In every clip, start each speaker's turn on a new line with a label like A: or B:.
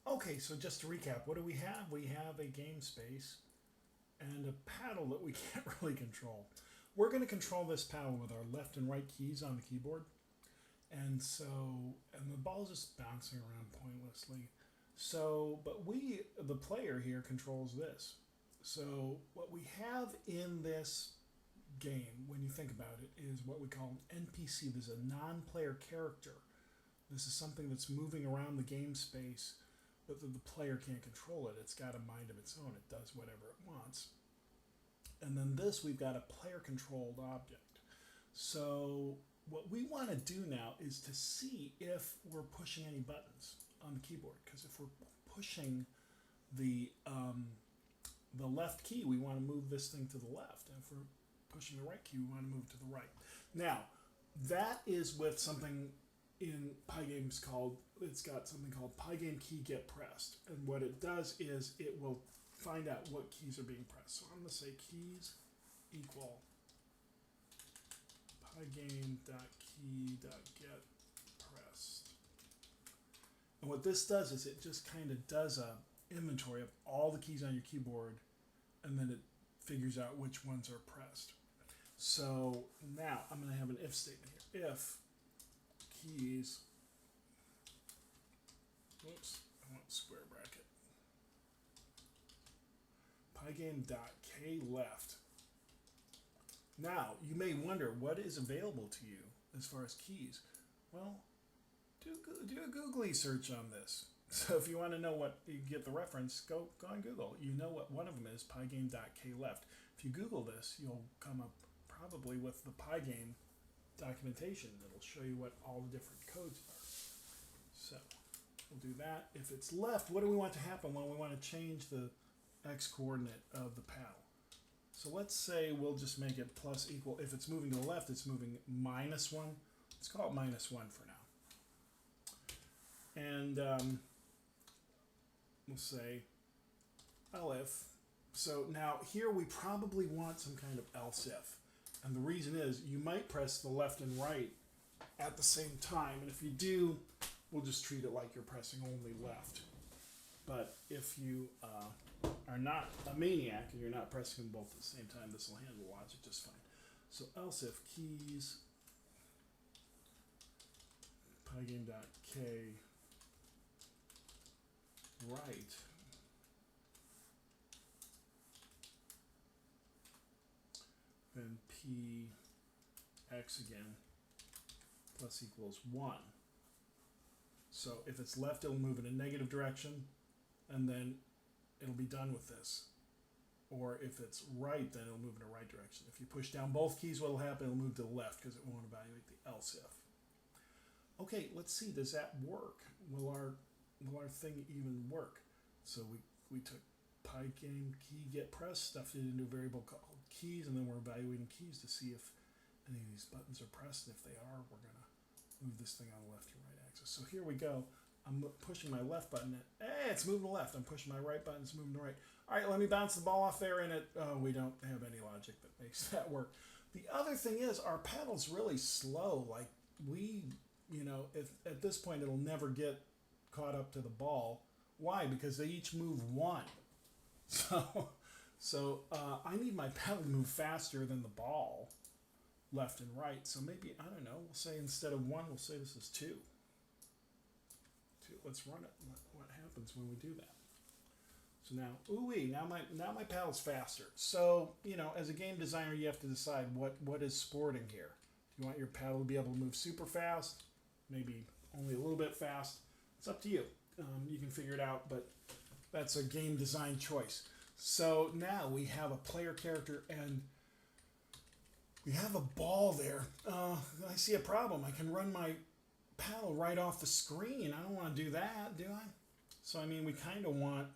A: Okay, so just to recap, what do we have? We have a game space and a paddle that we can't really control. We're going to control this paddle with our left and right keys on the keyboard. And so, and the ball's just bouncing around pointlessly. So, but we, the player here, controls this. So, what we have in this game, when you think about it, is what we call an NPC. There's a non player character. This is something that's moving around the game space, but the player can't control it. It's got a mind of its own, it does whatever it wants. And then this, we've got a player controlled object. So, what we want to do now is to see if we're pushing any buttons on the keyboard. Because if we're pushing the left key, we want to move this thing to the left. And if we're pushing the right key, we want to move to the right. Now, that is with something in Pygame's called, it's got something called Pygame key get pressed. And what it does is it will find out what keys are being pressed. So I'm going to say keys equal pygame.key.get pressed. And what this does is it just kind of does a inventory of all the keys on your keyboard, and then it figures out which ones are pressed. So now I'm going to have an if statement here. If keys, whoops, I want square bracket, pygame.kleft. Now, you may wonder what is available to you as far as keys. Well, do a googly search on this. So if you want to know what, you get the reference, go on Google. You know what one of them is, pygame.kleft. If you Google this, you'll come up probably with the Pygame documentation. It'll show you what all the different codes are. So we'll do that. If it's left, what do we want to happen? Well, we want to change the x coordinate of the paddle. So let's say we'll just make it plus equal. If it's moving to the left, it's moving -1. Let's call it -1 for now. And we'll say elif. So now here we probably want some kind of else if. And the reason is you might press the left and right at the same time. And if you do, we'll just treat it like you're pressing only left. But if you are not a maniac and you're not pressing them both at the same time, this will handle logic just fine. So else if keys pygame.k right then p x again plus equals 1. So if it's left, it'll move in a negative direction, and then it'll be done with this. Or if it's right, then it'll move in a right direction. If you push down both keys, what will happen? It'll move to the left because it won't evaluate the else if. Okay, let's see. Does that work? Will our thing even work? So we took Pygame key get pressed, stuffed it into a variable called keys, and then we're evaluating keys to see if any of these buttons are pressed. And if they are, we're gonna move this thing on the left or right axis. So here we go. I'm pushing my left button. Hey, it's moving to the left. I'm pushing my right button. It's moving to the right. All right, let me bounce the ball off there, and we don't have any logic that makes that work. The other thing is our paddle's really slow. Like if at this point it'll never get caught up to the ball. Why? Because they each move 1. So I need my paddle to move faster than the ball, left and right. So maybe, I don't know, we'll say instead of 1, we'll say this is 2. Let's run it. What happens when we do that? So now, now my paddle's faster. So, as a game designer, you have to decide what is sporting here. Do you want your paddle to be able to move super fast? Maybe only a little bit fast? It's up to you. You can figure it out, but that's a game design choice. So now we have a player character and we have a ball there. I see a problem. I can run my paddle right off the screen. I don't want to do that, do I? So, we kind of want,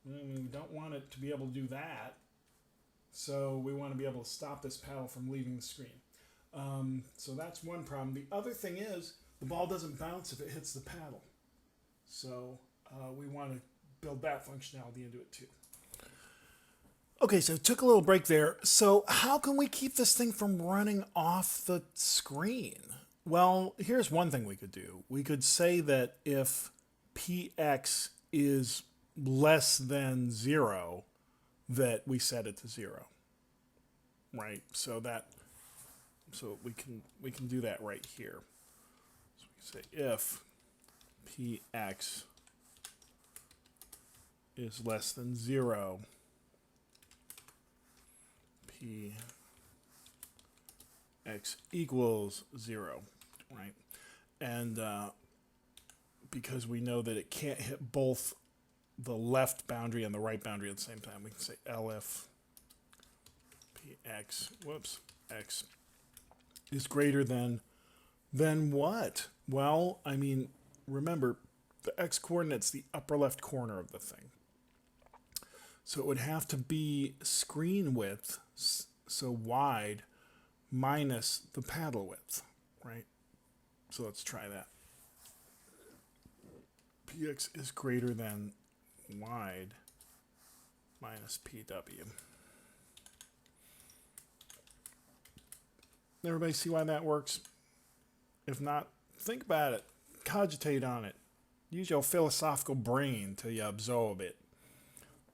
A: we don't want it to be able to do that. So we want to be able to stop this paddle from leaving the screen. So that's one problem. The other thing is the ball doesn't bounce if it hits the paddle. So we want to build that functionality into it too. Okay, so took a little break there. So how can we keep this thing from running off the screen? Well, here's one thing we could do. We could say that if px is less than 0, that we set it to 0, right? So we can do that right here. So we can say if px is less than 0, px equals 0, right? And because we know that it can't hit both the left boundary and the right boundary at the same time, we can say elif px, x is greater than what? Well, I mean, remember, the x coordinate's the upper left corner of the thing. So it would have to be screen width, so wide, minus the paddle width, right? So let's try that. Px is greater than wide minus pw. Everybody see why that works? If not, think about it. Cogitate on it. Use your philosophical brain till you absorb it.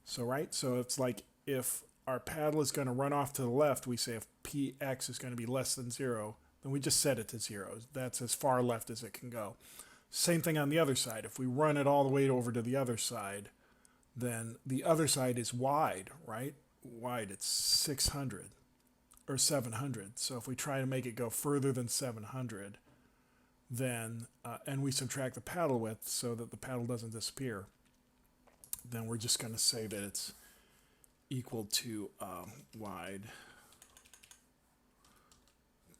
A: So, right? So it's like if our paddle is going to run off to the left, we say if px is going to be less than 0, then we just set it to 0. That's as far left as it can go. Same thing on the other side. If we run it all the way over to the other side, then the other side is wide, right? Wide, it's 600 or 700. So if we try to make it go further than 700, then, and we subtract the paddle width so that the paddle doesn't disappear, then we're just going to say that it's equal to wide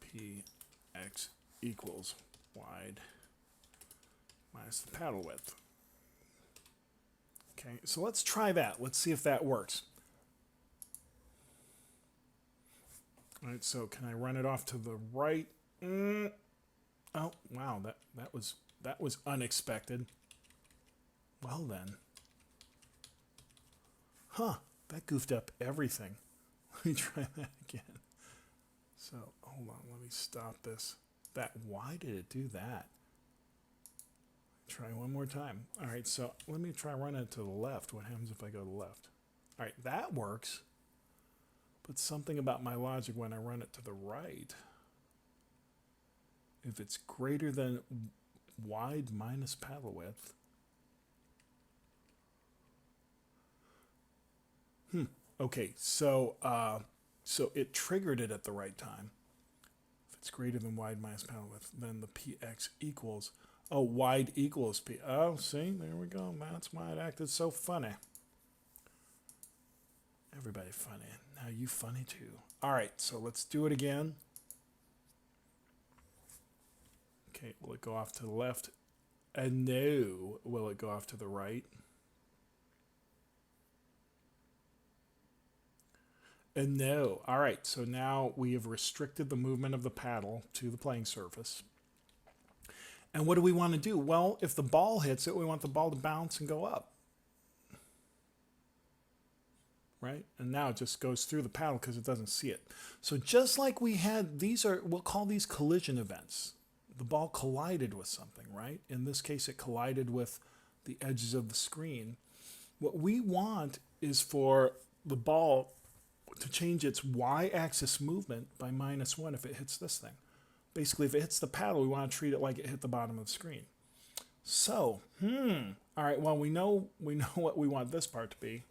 A: px equals wide minus the paddle width. Okay, so let's try that. Let's see if that works. All right, so can I run it off to the right? Oh, wow, that was unexpected. Well then. Huh, that goofed up everything. Let me try that again. So, hold on, let me stop this. Why did it do that? Try one more time. All right, so let me try running it to the left. What happens if I go to the left? All right, that works. But something about my logic when I run it to the right, if it's greater than wide minus paddle width, okay, so it triggered it at the right time. If it's greater than wide minus paddle width, then the px equals, wide equals p. Oh, see, there we go. That's why it acted so funny. Everybody funny. Now you funny too. All right, so let's do it again. Okay, will it go off to the left? And no. Will it go off to the right? And no. All right, so now we have restricted the movement of the paddle to the playing surface. And what do we want to do? Well, if the ball hits it, we want the ball to bounce and go up. Right? And now it just goes through the paddle because it doesn't see it. So just like we had, we'll call these collision events. The ball collided with something, right? In this case, it collided with the edges of the screen. What we want is for the ball to change its y-axis movement by -1 if it hits this thing. Basically, if it hits the paddle, we want to treat it like it hit the bottom of the screen. So, all right, well, we know what we want this part to be.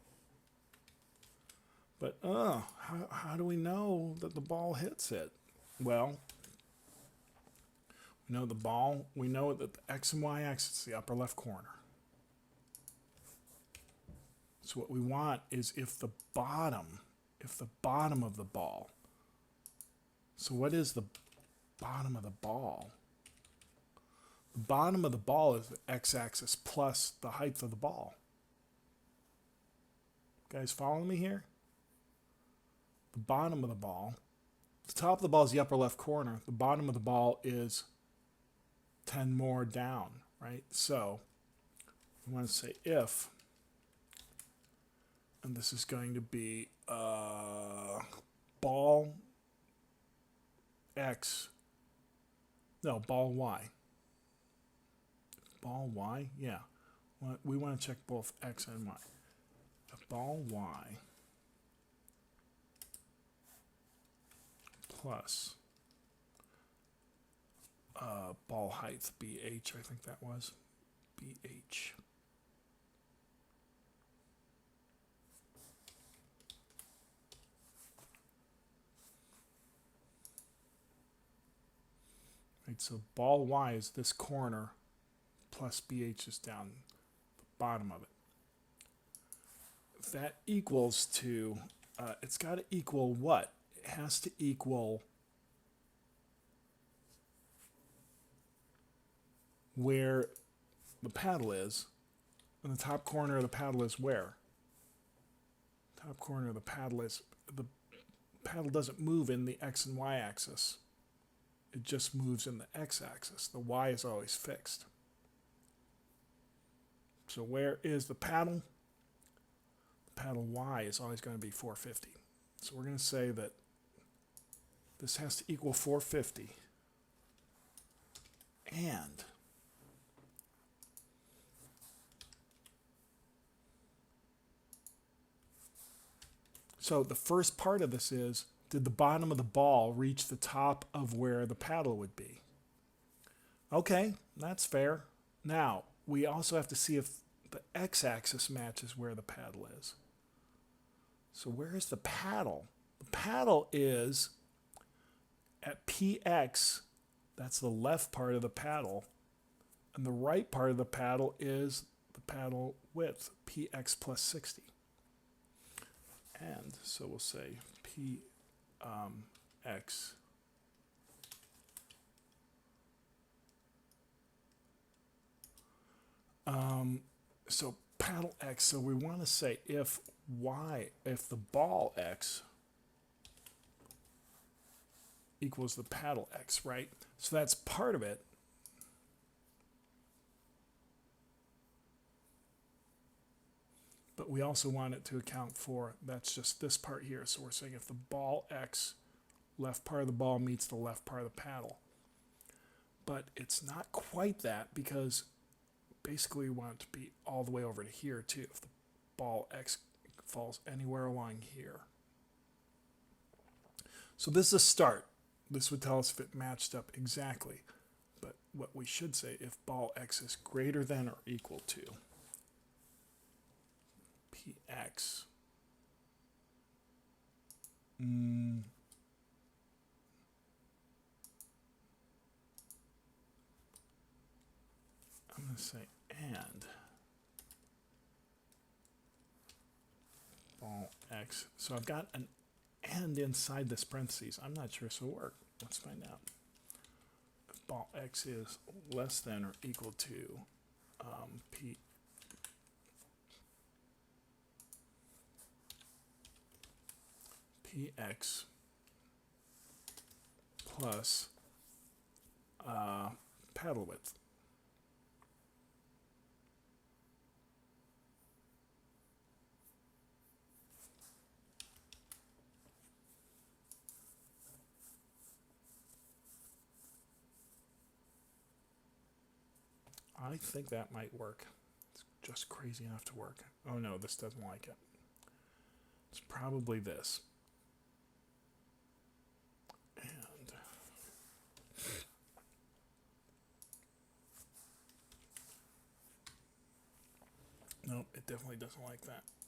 A: But, how do we know that the ball hits it? Well, we know we know that the x and y axis is the upper left corner. So what we want is if the bottom of the ball, so what is the bottom of the ball? The bottom of the ball is the x-axis plus the height of the ball. You guys following me here? The bottom of the ball, the top of the ball is the upper left corner. The bottom of the ball is 10 more down, right? So we want to say if, and this is going to be ball X, no, ball Y. Ball Y, yeah. We want to check both x and y. If ball y plus ball height BH, I think that was BH. Right, so ball y is this corner plus BH is down the bottom of it. That equals to, it's got to equal what? It has to equal where the paddle is. And the top corner of the paddle is where? Top corner of the paddle doesn't move in the x and y axis. It just moves in the x-axis. The y is always fixed. So where is the paddle? The paddle y is always going to be 450. So we're going to say that this has to equal 450. And so the first part of this is, did the bottom of the ball reach the top of where the paddle would be? Okay, that's fair. Now, we also have to see if the x-axis matches where the paddle is. So where is the paddle? The paddle is at px, that's the left part of the paddle, and the right part of the paddle is the paddle width, px plus 60. And so we'll say x so paddle x, so we want to say if the ball x equals the paddle x, right? So that's part of it. But we also want it to account for, that's just this part here. So we're saying if the ball x, left part of the ball meets the left part of the paddle. But it's not quite that, because basically we want it to be all the way over to here too. If the ball x falls anywhere along here. So this is a start. This would tell us if it matched up exactly. But what we should say, if ball x is greater than or equal to px I'm going to say and ball x. So I've got an and inside this parentheses. I'm not sure this will work. Let's find out. If ball x is less than or equal to px plus paddle width. I think that might work. It's just crazy enough to work. Oh no, this doesn't like it. It's probably this. And nope, it definitely doesn't like that.